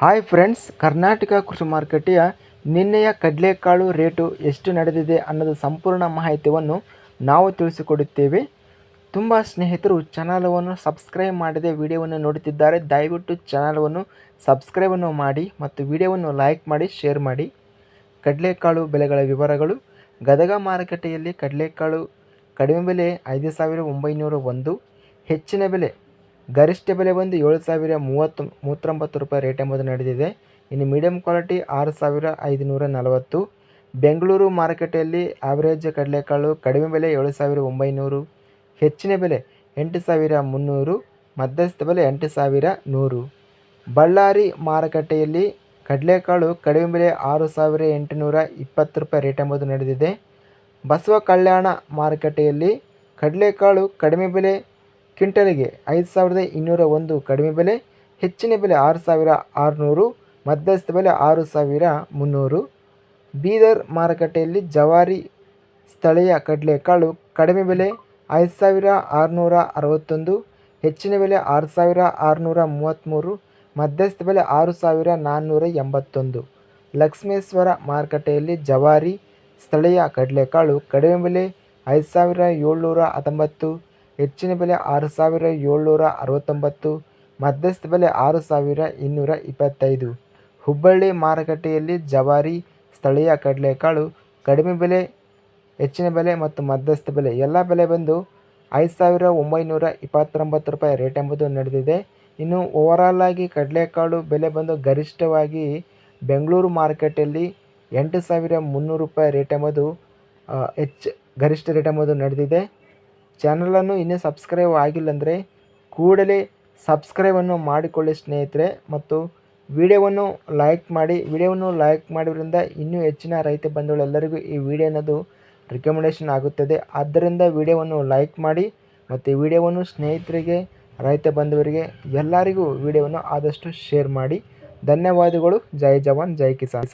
Hi friends, Karnataka ಕೃಷಿ ಮಾರುಕಟ್ಟೆಯ ನಿನ್ನೆಯ ಕಡಲೆಕಾಳು ರೇಟು ಎಷ್ಟು ನಡೆದಿದೆ ಅನ್ನೋದು ಸಂಪೂರ್ಣ ಮಾಹಿತಿಯನ್ನು ನಾವು ತಿಳಿಸಿಕೊಡುತ್ತೇವೆ. ತುಂಬ ಸ್ನೇಹಿತರು ಚಾನಲವನ್ನು ಸಬ್ಸ್ಕ್ರೈಬ್ ಮಾಡದೆ ವಿಡಿಯೋವನ್ನು ನೋಡುತ್ತಿದ್ದಾರೆ. ದಯವಿಟ್ಟು ಚಾನಲವನ್ನು ಸಬ್ಸ್ಕ್ರೈಬನ್ನು ಮಾಡಿ ಮತ್ತು ವಿಡಿಯೋವನ್ನು ಲೈಕ್ ಮಾಡಿ, ಶೇರ್ ಮಾಡಿ. ಕಡಲೆಕಾಳು ಬೆಲೆಗಳ ವಿವರಗಳು. ಗದಗ ಮಾರುಕಟ್ಟೆಯಲ್ಲಿ ಕಡಲೆಕಾಳು ಕಡಿಮೆ ಬೆಲೆ 5,901, ಹೆಚ್ಚಿನ ಬೆಲೆ ಗರಿಷ್ಠ ಬೆಲೆ ಬಂದು 7,039 ರೂಪಾಯಿ ರೇಟ್ ಎಂಬುದು ನಡೆದಿದೆ. ಇನ್ನು ಮೀಡಿಯಂ ಕ್ವಾಲಿಟಿ 6,540. ಬೆಂಗಳೂರು ಮಾರುಕಟ್ಟೆಯಲ್ಲಿ ಆವರೇಜ್ ಕಡಲೆಕಾಳು ಕಡಿಮೆ ಬೆಲೆ 7,900, ಹೆಚ್ಚಿನ ಬೆಲೆ 8,300, ಮಧ್ಯಸ್ಥ ಬೆಲೆ 8,100. ಬಳ್ಳಾರಿ ಮಾರುಕಟ್ಟೆಯಲ್ಲಿ ಕಡಲೆಕಾಳು ಕಡಿಮೆ ಬೆಲೆ 6,820 ರೂಪಾಯಿ ರೇಟ್ ಎಂಬುದು ನಡೆದಿದೆ. ಬಸವ ಕಲ್ಯಾಣ ಮಾರುಕಟ್ಟೆಯಲ್ಲಿ ಕಡಲೆಕಾಳು ಕಡಿಮೆ ಬೆಲೆ ಕ್ವಿಂಟಲ್ಗೆ 5,201 ಕಡಿಮೆ ಬೆಲೆ, ಹೆಚ್ಚಿನ ಬೆಲೆ 6,600, ಮಧ್ಯಸ್ಥ ಬೆಲೆ 6,300. ಬೀದರ್ ಮಾರುಕಟ್ಟೆಯಲ್ಲಿ ಜವಾರಿ ಸ್ಥಳೀಯ ಕಡಲೆಕಾಳು ಕಡಿಮೆ ಬೆಲೆ 5,661, ಹೆಚ್ಚಿನ ಬೆಲೆ 6,633, ಮಧ್ಯಸ್ಥ ಬೆಲೆ 6,481. ಲಕ್ಷ್ಮೇಶ್ವರ ಮಾರುಕಟ್ಟೆಯಲ್ಲಿ ಜವಾರಿ ಸ್ಥಳೀಯ ಕಡಲೆಕಾಳು ಕಡಿಮೆ ಬೆಲೆ 5,719, ಹೆಚ್ಚಿನ ಬೆಲೆ 6,769, ಮಧ್ಯಸ್ಥ ಬೆಲೆ 6,225. ಹುಬ್ಬಳ್ಳಿ ಮಾರುಕಟ್ಟೆಯಲ್ಲಿ ಜವಾರಿ ಸ್ಥಳೀಯ ಕಡಲೆಕಾಳು ಕಡಿಮೆ ಬೆಲೆ, ಹೆಚ್ಚಿನ ಬೆಲೆ ಮತ್ತು ಮಧ್ಯಸ್ಥ ಬೆಲೆ ಎಲ್ಲ ಬೆಲೆ ಬಂದು 5,929 ರೂಪಾಯಿ ರೇಟ್ ಎಂಬುದು ನಡೆದಿದೆ. ಇನ್ನು ಓವರಾಲ್ ಆಗಿ ಕಡಲೆಕಾಳು ಬೆಲೆ ಬಂದು ಗರಿಷ್ಠವಾಗಿ ಬೆಂಗಳೂರು ಮಾರುಕಟ್ಟೆಯಲ್ಲಿ 8,300 ರೂಪಾಯಿ ರೇಟ್ ಎಂಬುದು ಗರಿಷ್ಠ ರೇಟ್ ಎಂಬುದು ನಡೆದಿದೆ. ಚಾನಲನ್ನು ಇನ್ನೂ ಸಬ್ಸ್ಕ್ರೈಬ್ ಆಗಿಲ್ಲಂದರೆ ಕೂಡಲೇ ಸಬ್ಸ್ಕ್ರೈಬನ್ನು ಮಾಡಿಕೊಳ್ಳಿ ಸ್ನೇಹಿತರೆ, ಮತ್ತು ವಿಡಿಯೋವನ್ನು ಲೈಕ್ ಮಾಡಿ. ವಿಡಿಯೋವನ್ನು ಲೈಕ್ ಮಾಡೋದ್ರಿಂದ ಇನ್ನೂ ಹೆಚ್ಚಿನ ರೈತ ಬಂಧುಗಳೆಲ್ಲರಿಗೂ ಈ ವಿಡಿಯೋ ಅನ್ನೋದು ರಿಕಮೆಂಡೇಷನ್ ಆಗುತ್ತದೆ. ಆದ್ದರಿಂದ ವಿಡಿಯೋವನ್ನು ಲೈಕ್ ಮಾಡಿ ಮತ್ತು ಈ ವಿಡಿಯೋವನ್ನು ಸ್ನೇಹಿತರಿಗೆ, ರೈತ ಬಂಧುವರಿಗೆ ಎಲ್ಲರಿಗೂ ವಿಡಿಯೋವನ್ನು ಆದಷ್ಟು ಶೇರ್ ಮಾಡಿ. ಧನ್ಯವಾದಗಳು. ಜೈ ಜವಾನ್, ಜೈ ಕಿಸಾನ್.